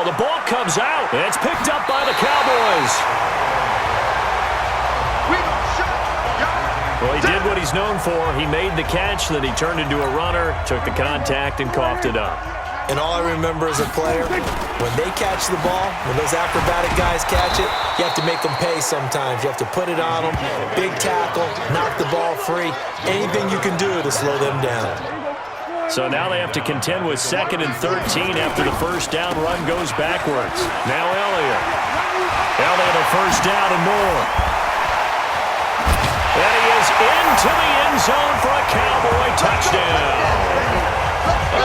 The ball comes out. It's picked up by the Cowboys. Well, he did what he's known for. He made the catch, then he turned into a runner, took the contact, and coughed it up. And all I remember as a player, when they catch the ball, when those acrobatic guys catch it, you have to make them pay sometimes. You have to put it on them, big tackle, knock the ball free, anything you can do to slow them down. So now they have to contend with 2nd and 13 after the first down run goes backwards. Now Elliott. Elliott a first down and more. And he is into the end zone for a Cowboy touchdown.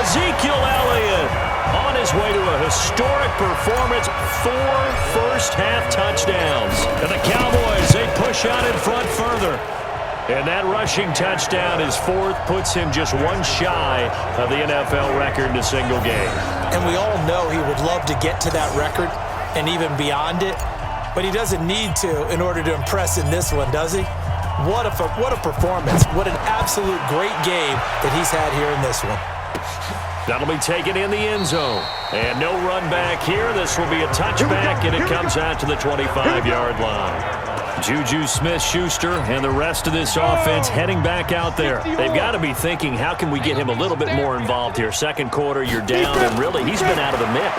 Ezekiel Elliott on his way to a historic performance, 4 first-half touchdowns. And the Cowboys, they push out in front further. And that rushing touchdown, his 4th, puts him just one shy of the NFL record in a single game. And we all know he would love to get to that record and even beyond it, but he doesn't need to in order to impress in this one, does he? What a performance. What an absolute great game that he's had here in this one. That'll be taken in the end zone. And no run back here. This will be a touchback, and it comes out to the 25-yard line. Juju Smith-Schuster and the rest of this offense heading back out there. They've got to be thinking, how can we get him a little bit more involved here? Second quarter, you're down, and really, he's been out of the mix.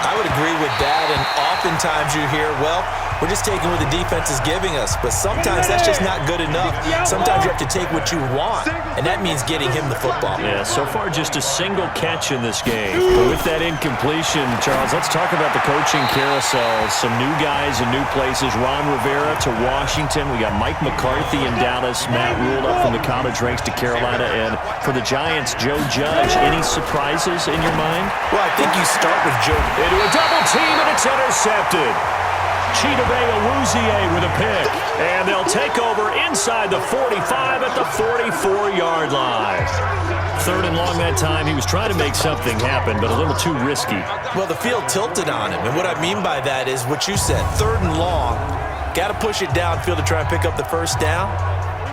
I would agree with that, and oftentimes you hear, well, we're just taking what the defense is giving us, but sometimes that's just not good enough. Sometimes you have to take what you want, and that means getting him the football. Yeah, so far just a single catch in this game. But with that incompletion, Charles, let's talk about the coaching carousel. Some new guys in new places. Ron Rivera to Washington. We got Mike McCarthy in Dallas. Matt Rule up from the college ranks to Carolina. And for the Giants, Joe Judge. Any surprises in your mind? Well, I think you start with Joe. Into a double team, and it's intercepted. Chidobe Awuzie with a pick. And they'll take over inside the 45 at the 44-yard line. 3rd and long that time. He was trying to make something happen, but a little too risky. Well, the field tilted on him. And what I mean by that is what you said. 3rd and long. Got to push it downfield to try and pick up the first down.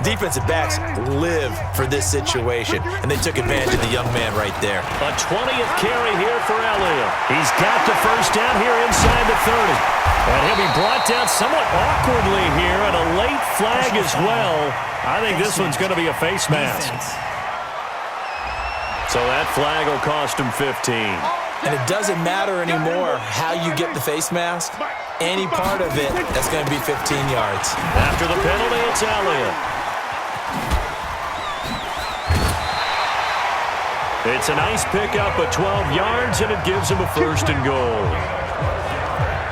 Defensive backs live for this situation, and they took advantage of the young man right there. A 20th carry here for Elliott. He's got the first down here inside the 30. And he'll be brought down somewhat awkwardly here, and a late flag as well. I think this one's going to be a face mask. So that flag will cost him 15. And it doesn't matter anymore how you get the face mask. Any part of it, that's going to be 15 yards. After the penalty, it's Elliott. It's a nice pickup of 12 yards, and it gives him a 1st and goal.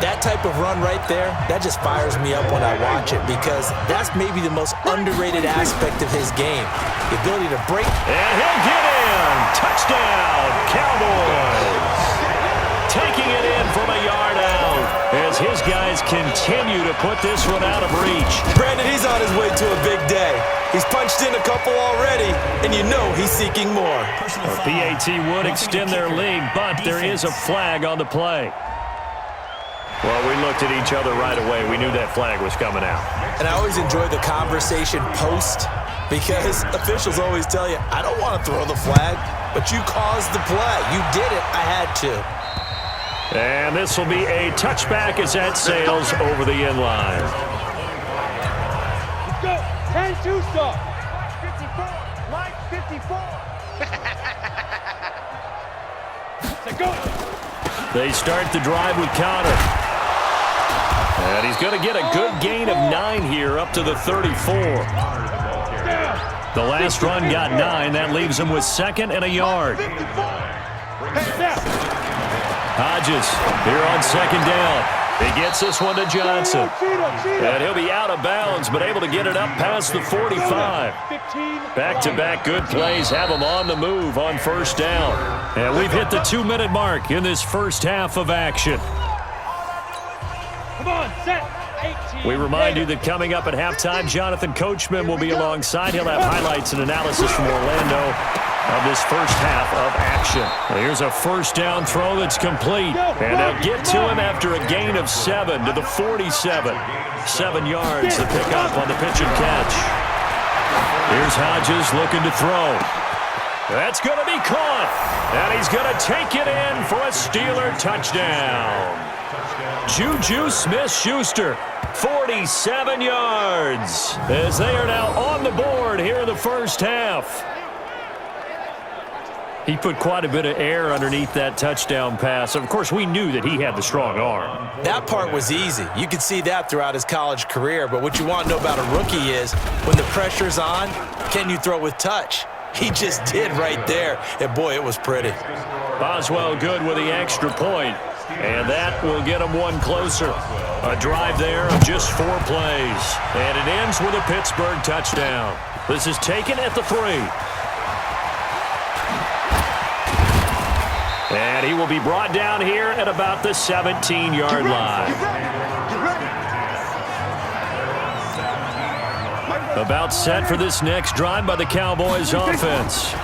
That type of run right there, that just fires me up when I watch it because that's maybe the most underrated aspect of his game. The ability to break. And he'll get in. Touchdown, Cowboys. Taking it in from a yard out as his guys continue to put this one out of reach. Brandon, he's on his way to a big day. He's punched in a couple already, and you know he's seeking more. PAT would extend their lead, but there is a flag on the play. Well, we looked at each other right away. We knew that flag was coming out. And I always enjoy the conversation post because officials always tell you, I don't want to throw the flag, but you caused the play. You did it. I had to. And this will be a touchback as that sails over the end line. Let's go. 10-2 stop. 54. Mike, 54. Let's go. They start the drive with Connor. And he's going to get a good gain of 9 here up to the 34. The last run got 9. That leaves him with 2nd and a yard. Hodges here on 2nd down. He gets this one to Johnson. And he'll be out of bounds, but able to get it up past the 45. Back-to-back good plays have him on the move on 1st down. And we've hit the 2-minute mark in this first half of action. Come on, set. 18. We remind you that coming up at halftime, Jonathan Coachman will be alongside. He'll have highlights and analysis from Orlando of this first half of action. Well, here's a 1st down throw that's complete. And they'll get to him after a gain of 7 to the 47. 7 yards to pick up on the pitch and catch. Here's Hodges looking to throw. That's going to be caught. And he's going to take it in for a Steeler touchdown. Juju Smith-Schuster, 47 yards, as they are now on the board here in the first half. He put quite a bit of air underneath that touchdown pass. Of course, we knew that he had the strong arm. That part was easy. You could see that throughout his college career. But what you want to know about a rookie is when the pressure's on, can you throw with touch? He just did right there. And, boy, it was pretty. Boswell good with the extra point. And that will get him one closer. A drive there of just 4 plays. And it ends with a Pittsburgh touchdown. This is taken at the 3. And he will be brought down here at about the 17-yard line. About set for this next drive by the Cowboys offense.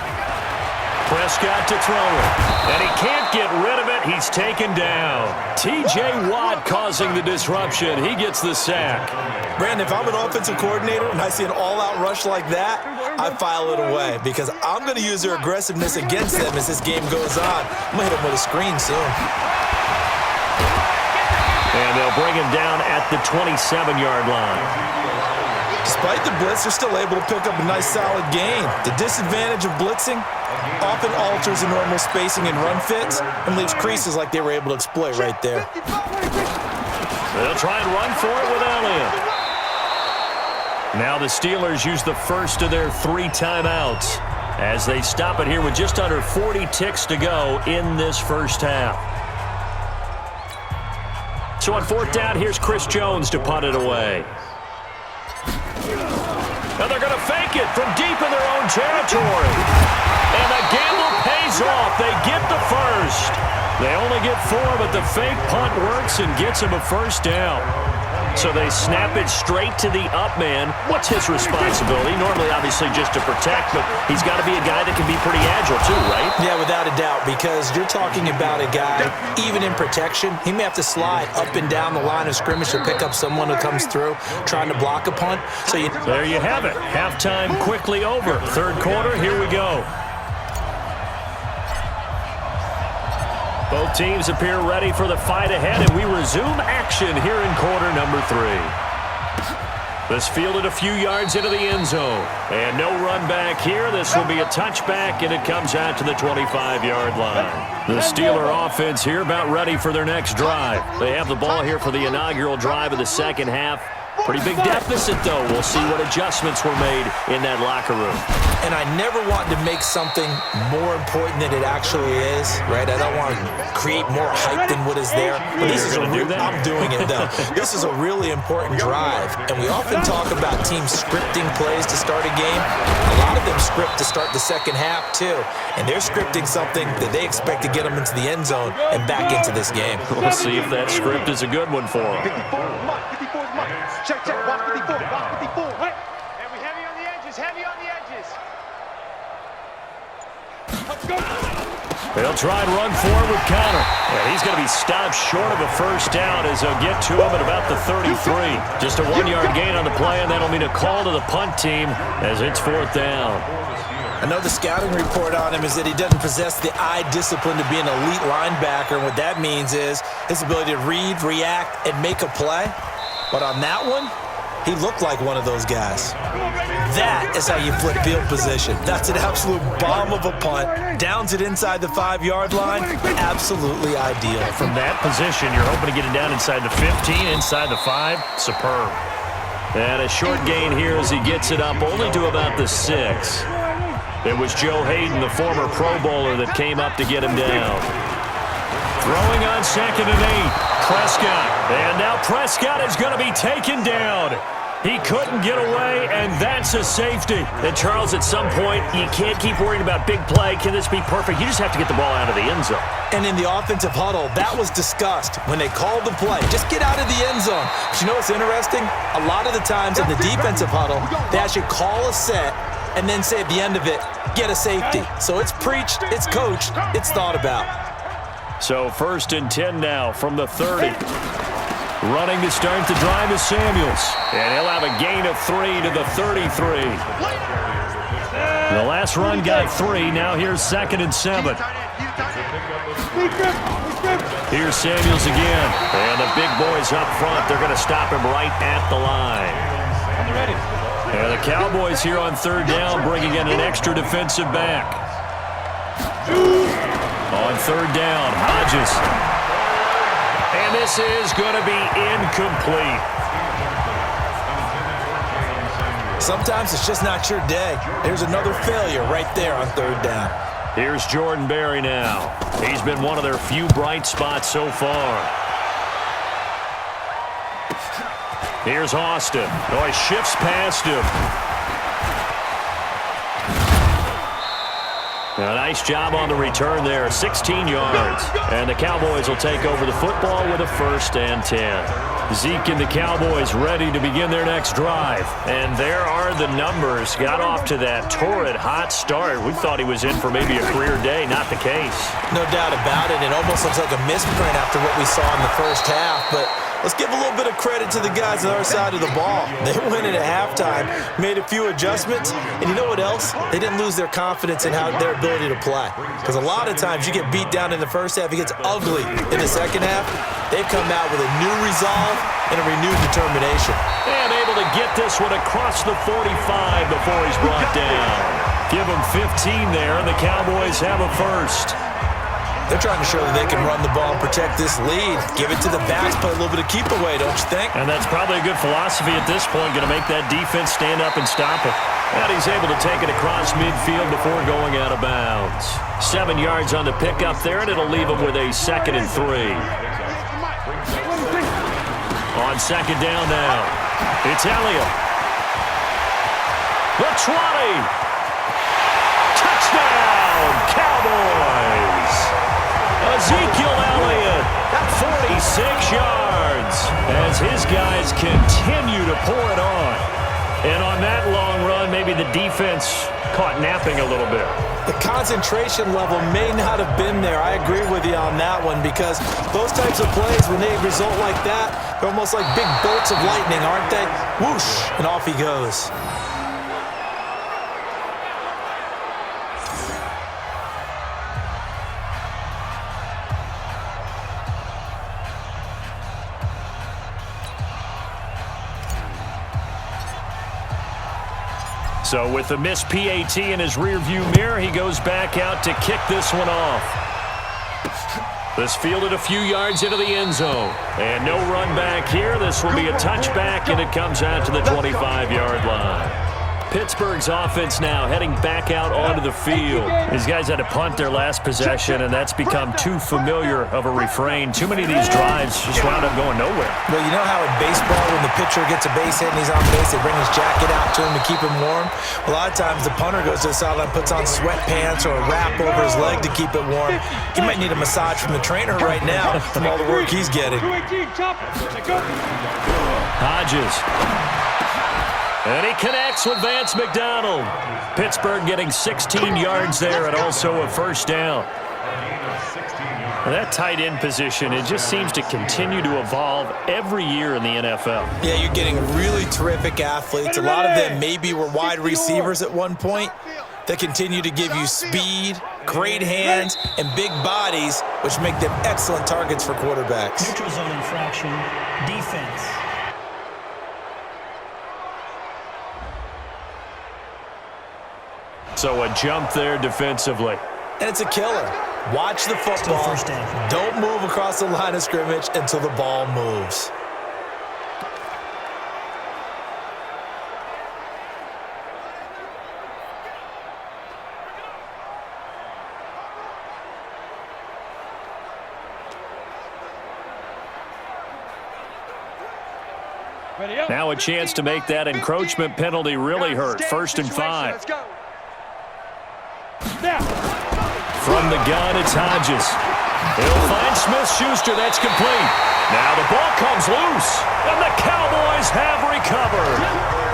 Prescott to throw it. And he can't get rid of it. He's taken down. T.J. Watt causing the disruption. He gets the sack. Brandon, if I'm an offensive coordinator and I see an all-out rush like that, I file it away because I'm going to use their aggressiveness against them as this game goes on. I'm going to hit them with a screen soon. And they'll bring him down at the 27-yard line. Despite the blitz, they're still able to pick up a nice solid gain. The disadvantage of blitzing often alters the normal spacing and run fits and leaves creases like they were able to exploit right there. They'll try and run for it with Elliott. Now the Steelers use the first of their 3 timeouts as they stop it here with just under 40 ticks to go in this first half. So on 4th down, here's Chris Jones to punt it away. And they're going to fake it from deep in their own territory. And the gamble pays off. They get the first. They only get 4, but the fake punt works and gets them a first down. So they snap it straight to the up man. What's his responsibility? Normally, obviously, just to protect, but he's got to be a guy that can be pretty agile too, right? Yeah, without a doubt, because you're talking about a guy, even in protection, he may have to slide up and down the line of scrimmage to pick up someone who comes through trying to block a punt. So there you have it. Halftime quickly over. 3rd quarter, here we go. Both teams appear ready for the fight ahead, and we resume action here in quarter number 3. This fielded a few yards into the end zone. And no run back here. This will be a touchback, and it comes out to the 25-yard line. The Steeler offense here about ready for their next drive. They have the ball here for the inaugural drive of the second half. Pretty big deficit, though. We'll see what adjustments were made in that locker room. And I never want to make something more important than it actually is, right? I don't want to create more hype than what is there. But this is I'm doing it, though. This is a really important drive. And we often talk about teams scripting plays to start a game. A lot of them script to start the second half, too. And they're scripting something that they expect to get them into the end zone and back into this game. We'll see if that script is a good one for them. 54 is mine. 54 is mine. Check, watch 54, watch 54. And we heavy on the edges, heavy on the edges. Let's go. They'll try and run forward with Connor. And he's going to be stopped short of a first down as they'll get to him at about the 33. Just a 1-yard gain on the play, and that'll mean a call to the punt team as it's 4th down. I know the scouting report on him is that he doesn't possess the eye discipline to be an elite linebacker. And what that means is his ability to read, react, and make a play. But on that one, he looked like one of those guys. That is how you flip field position. That's an absolute bomb of a punt. Downs it inside the 5-yard line. Absolutely ideal. From that position, you're hoping to get it down inside the 15, inside the 5. Superb. And a short gain here as he gets it up only to about the 6. It was Joe Hayden, the former Pro Bowler, that came up to get him down. Throwing on 2nd and 8. Prescott. And now Prescott is going to be taken down. He couldn't get away, and that's a safety. And, Charles, at some point, you can't keep worrying about big play. Can this be perfect? You just have to get the ball out of the end zone. And in the offensive huddle, that was discussed when they called the play. Just get out of the end zone. But you know what's interesting? A lot of the times in the defensive huddle, they actually call a set and then say at the end of it, get a safety. So it's preached, it's coached, it's thought about. So 1st and 10 now from the 30. Running to start the drive is Samuels. And he'll have a gain of 3 to the 33. The Last run got 3. Now here's 2nd and 7. Here's Samuels again. And the big boys up front. They're going to stop him right at the line. And the Cowboys here on 3rd down, bringing in an extra defensive back. On 3rd down, Hodges. And this is going to be incomplete. Sometimes it's just not your day. There's another failure right there on 3rd down. Here's Jordan Berry now. He's been one of their few bright spots so far. Here's Austin. Oh, he shifts past him. A nice job on the return there. 16 yards. And the Cowboys will take over the football with a 1st and 10. Zeke and the Cowboys ready to begin their next drive. And there are the numbers. Got off to that torrid hot start. We thought he was in for maybe a career day. Not the case. No doubt about it. It almost looks like a misprint after what we saw in the first half. But let's give a little bit of credit to the guys on the other side of the ball. They went in at halftime, made a few adjustments, and you know what else? They didn't lose their confidence in their ability to play. Because a lot of times you get beat down in the first half, it gets ugly in the second half. They've come out with a new resolve and a renewed determination. And able to get this one across the 45 before he's brought down. Give him 15 there, and the Cowboys have a 1st. They're trying to show that they can run the ball and protect this lead. Give it to the backs, play a little bit of keep away, don't you think? And that's probably a good philosophy at this point, going to make that defense stand up and stop it. And he's able to take it across midfield before going out of bounds. 7 yards on the pickup there, and it'll leave him with a 2nd and 3. On 2nd down now, it's Elliott. The 20. Touchdown, Cowboys. Ezekiel Elliott, 46 yards, as his guys continue to pour it on. And on that long run, maybe the defense caught napping a little bit. The concentration level may not have been there. I agree with you on that one, because those types of plays, when they result like that, they're almost like big bolts of lightning, aren't they? Whoosh, and off he goes. So with the missed PAT in his rearview mirror, he goes back out to kick this one off. This fielded a few yards into the end zone. And no run back here. This will be a touchback, and it comes out to the 25-yard line. Pittsburgh's offense now heading back out onto the field. These guys had to punt their last possession, and that's become too familiar of a refrain. Too many of these drives just wound up going nowhere. Well, you know how in baseball, when the pitcher gets a base hit and he's on base, they bring his jacket out to him to keep him warm? A lot of times the punter goes to the sideline, puts on sweatpants or a wrap over his leg to keep it warm. He might need a massage from the trainer right now from all the work he's getting. Hodges. And he connects with Vance McDonald. Pittsburgh getting 16 yards there and also a 1st down. And that tight end position, it just seems to continue to evolve every year in the NFL. Yeah, you're getting really terrific athletes. A lot of them maybe were wide receivers at one point. They continue to give you speed, great hands, and big bodies, which make them excellent targets for quarterbacks. Neutral zone infraction, defense. So a jump there defensively. And it's a killer. Watch the football. First down. Don't move across the line of scrimmage until the ball moves. Now a chance to make that encroachment penalty really hurt. 1st and 5. From the gun, it's Hodges. He'll find Smith-Schuster. That's complete. Now the ball comes loose, and the Cowboys have recovered.